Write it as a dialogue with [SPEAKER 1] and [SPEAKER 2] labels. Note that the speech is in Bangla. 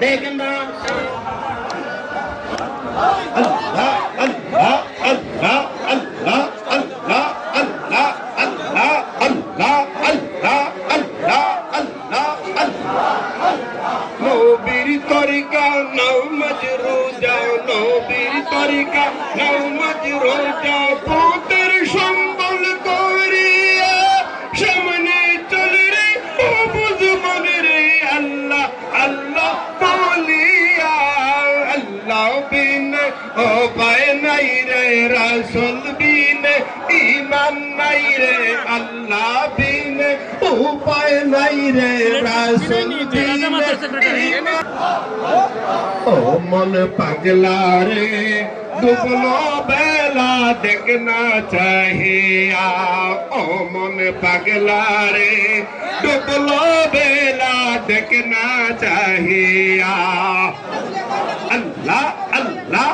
[SPEAKER 1] देखना अल्लाह अल्लाह अल्लाह अल्लाह अल्लाह अल्लाह अल्लाह अल्लाह अल्लाह अल्लाह अल्लाह अल्लाह नबीर तरीका नाও मजरू जाओ नबीर तरीका नाও मजरू जाओ পুতের সম্বল করিয়া সামনে চলে রে ও বুঝমন রে আল্লাহ আল্লাহ বলিয়া আল্লাহ বিনে ও পায় নাই রে রাসূল বিনে ঈমান নাই রে আল্লাহ বিনে উপায় নাই রে রাসূল বিনে ও মন পাগলা রে ডুবলো বেলা দেখনা চাহিয়া ও মন পাগলা রে ডুবলো বেলা দেখনা চাহিয়া अल्लाह अल्लाह